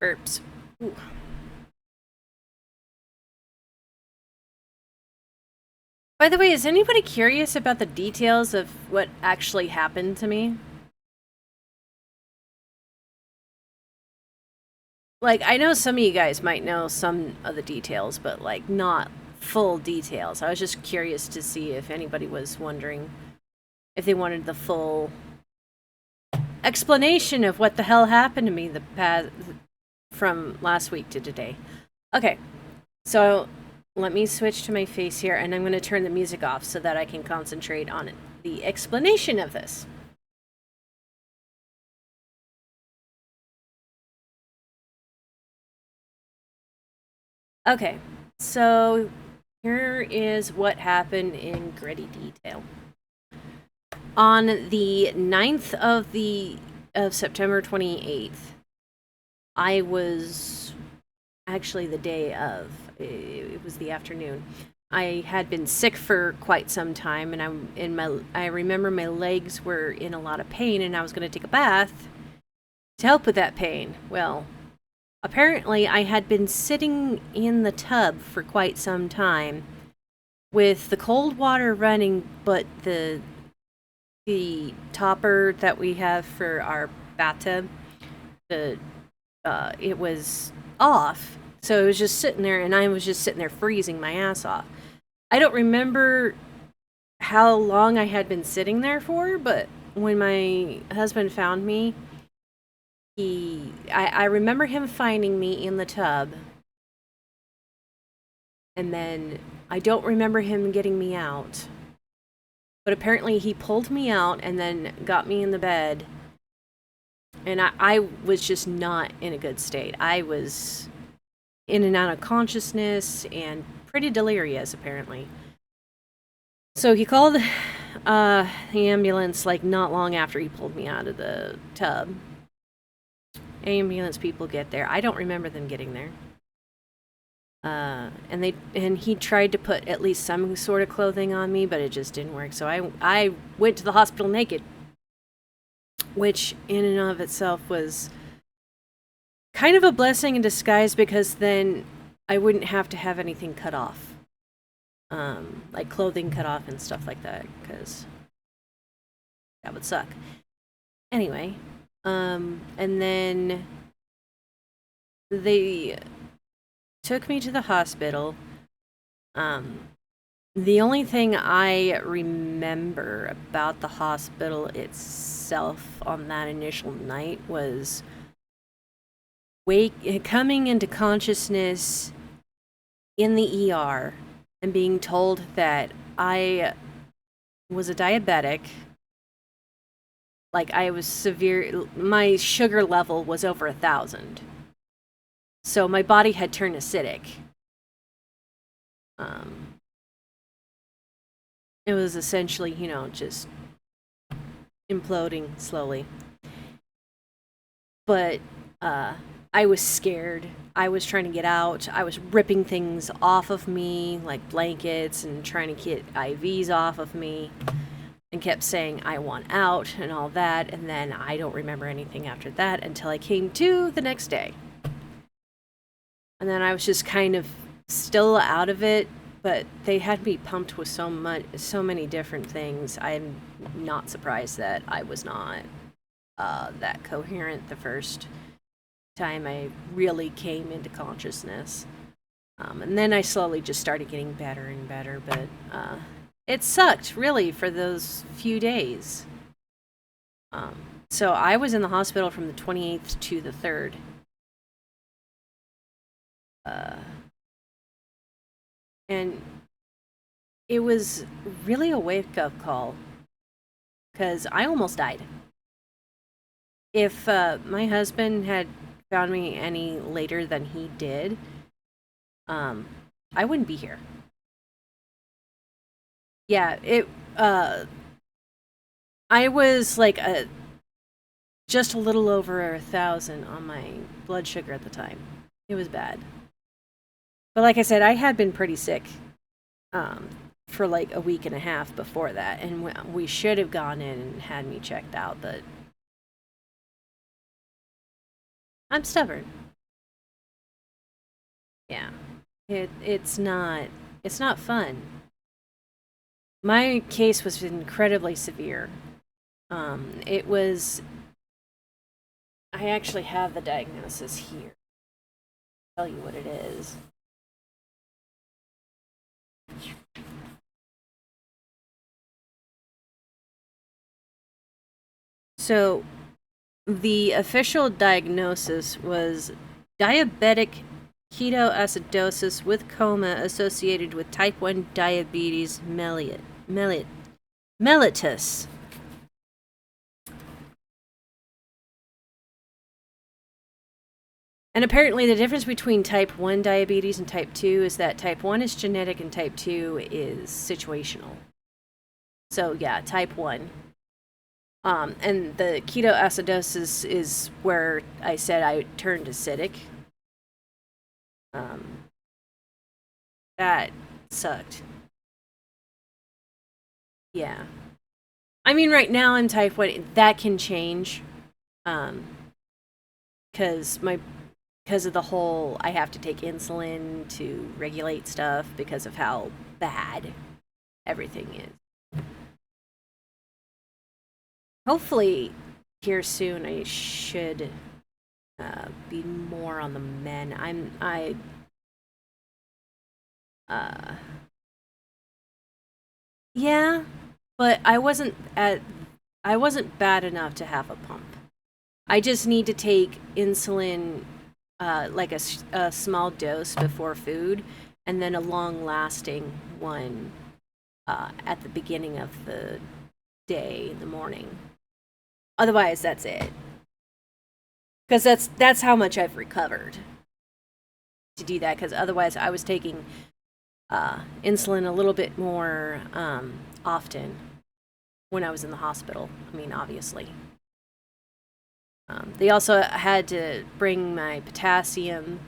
Burps. Ooh. By the way, is anybody curious about the details of what actually happened to me? Like, I know some of you guys might know some of the details, but like not full details. I was just curious to see if anybody was wondering if they wanted the full explanation of what the hell happened to me the past from last week to today. Okay, so let me switch to my face here, and I'm going to turn the music off so that I can concentrate on the explanation of this. Okay, so here is what happened in gritty detail. On the 9th of September 28th, I was actually the day of, it was the afternoon. I had been sick for quite some time, and I remember my legs were in a lot of pain, and I was going to take a bath to help with that pain. Well, apparently I had been sitting in the tub for quite some time with the cold water running, but the topper that we have for our bathtub, the it was off. So it was just sitting there, and I was just sitting there freezing my ass off. I don't remember how long I had been sitting there for, but when my husband found me, I remember him finding me in the tub, and then I don't remember him getting me out. But apparently he pulled me out and then got me in the bed, and I was just not in a good state. I was in and out of consciousness and pretty delirious, apparently. So he called the ambulance like not long after he pulled me out of the tub. Ambulance people get there. I don't remember them getting there. And he tried to put at least some sort of clothing on me, but it just didn't work. So I went to the hospital naked, which in and of itself was kind of a blessing in disguise, because then I wouldn't have to have anything cut off, like clothing cut off and stuff like that, because that would suck. Anyway, and then they took me to the hospital. The only thing I remember about the hospital itself on that initial night was coming into consciousness in the ER and being told that I was a diabetic. Like, I was severe, my sugar level was over 1,000. So my body had turned acidic. It was essentially, just imploding slowly. But I was scared. I was trying to get out. I was ripping things off of me, like blankets, and trying to get IVs off of me, and kept saying, I want out, and all that. And then I don't remember anything after that until I came to the next day. And then I was just kind of still out of it, but they had me pumped with so many different things. I'm not surprised that I was not that coherent the first time I really came into consciousness. And then I slowly just started getting better and better, but it sucked, really, for those few days. So I was in the hospital from the 28th to the 3rd. And it was really a wake-up call, because I almost died. If my husband had found me any later than he did, I wouldn't be here. Yeah, I was like just a little over 1,000 on my blood sugar at the time. It was bad. But like I said, I had been pretty sick for like a week and a half before that, and we should have gone in and had me checked out, but I'm stubborn. Yeah. It's not fun. My case was incredibly severe. It was I actually have the diagnosis here. I'll tell you what it is. So, the official diagnosis was diabetic ketoacidosis with coma associated with type 1 diabetes mellitus. And apparently, the difference between type 1 diabetes and type 2 is that type 1 is genetic and type 2 is situational. So, yeah, type 1. And the ketoacidosis is where I said I turned acidic. Um, that sucked. Yeah. I mean, right now I'm type 1. That can change. Um, because my because of the whole I have to take insulin to regulate stuff because of how bad everything is. Hopefully, here soon I should be more on the men. Uh, yeah, but I wasn't bad enough to have a pump. I just need to take insulin, like a small dose before food, and then a long lasting one at the beginning of the day in the morning. Otherwise, that's it. Because that's how much I've recovered to do that. Because otherwise, I was taking insulin a little bit more often when I was in the hospital. I mean, obviously. They also had to bring my potassium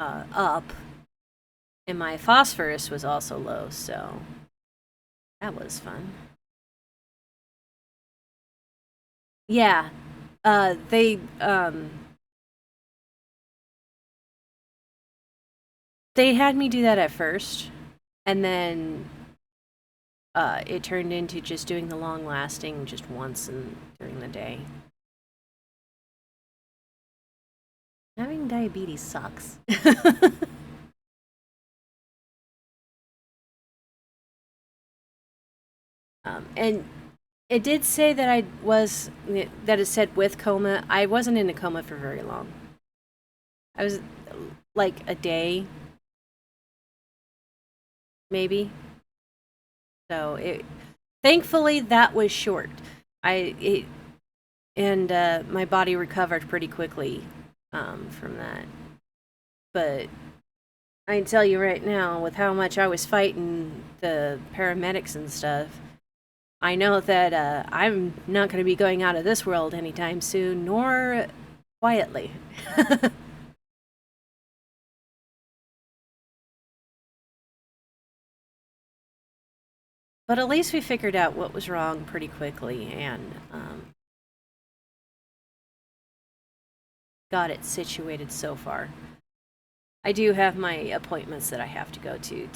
up, and my phosphorus was also low, so that was fun. Yeah, uh, they um, they had me do that at first, and then it turned into just doing the long lasting just once during the day. Having diabetes sucks. And it did say that it said with coma. I wasn't in a coma for very long. I was like a day, maybe. So it thankfully that was short. I it and my body recovered pretty quickly from that. But I can tell you right now, with how much I was fighting the paramedics and stuff, I know that I'm not going to be going out of this world anytime soon, nor quietly. But at least we figured out what was wrong pretty quickly and got it situated so far. I do have my appointments that I have to go to,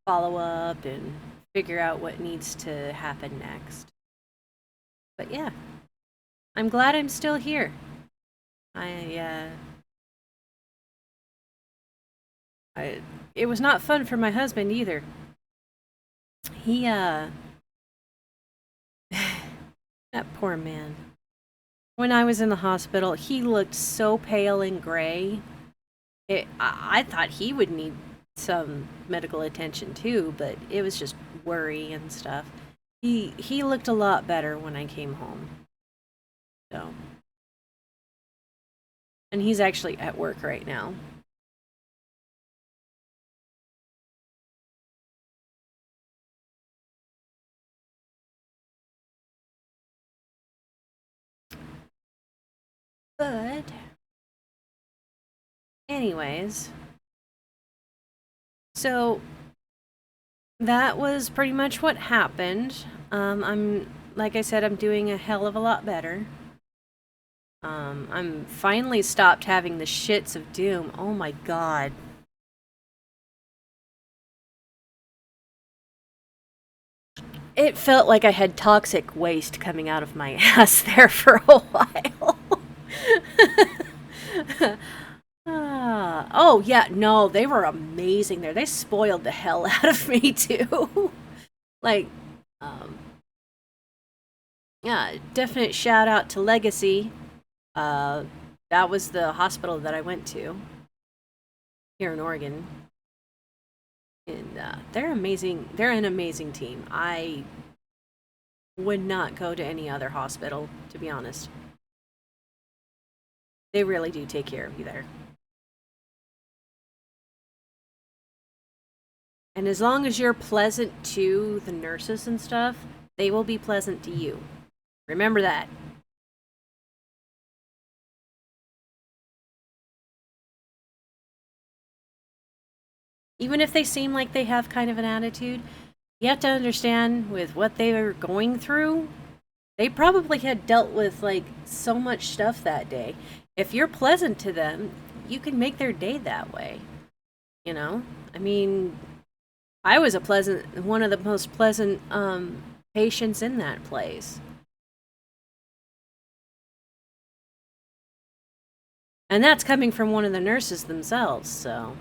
follow up and figure out what needs to happen next. But yeah, I'm glad I'm still here. I, uh, I, it was not fun for my husband either. He, that poor man. When I was in the hospital, he looked so pale and gray. I thought he would need some medical attention too, but it was just worry and stuff. He looked a lot better when I came home. So, and he's actually at work right now. But anyways, so that was pretty much what happened. I'm like I said, I'm doing a hell of a lot better. I'm finally stopped having the shits of doom. Oh my god. It felt like I had toxic waste coming out of my ass there for a while. Oh, yeah, no, they were amazing there. They spoiled the hell out of me, too. Like, um, yeah, definite shout out to Legacy. Uh, that was the hospital that I went to here in Oregon. And they're amazing. They're an amazing team. I would not go to any other hospital, to be honest. They really do take care of you there. And as long as you're pleasant to the nurses and stuff, they will be pleasant to you. Remember that. Even if they seem like they have kind of an attitude, you have to understand with what they were going through, they probably had dealt with like so much stuff that day. If you're pleasant to them, you can make their day that way. You know? I mean, I was one of the most pleasant patients in that place. And that's coming from one of the nurses themselves, so.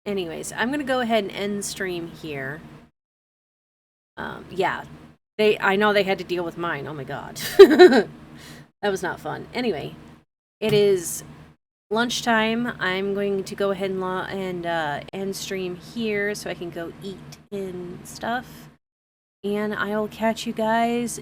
Anyways, I'm gonna go ahead and end stream here. Yeah, I know they had to deal with mine. Oh my god, that was not fun. Anyway, it is lunchtime. I'm going to go ahead and end stream here so I can go eat and stuff. And I will catch you guys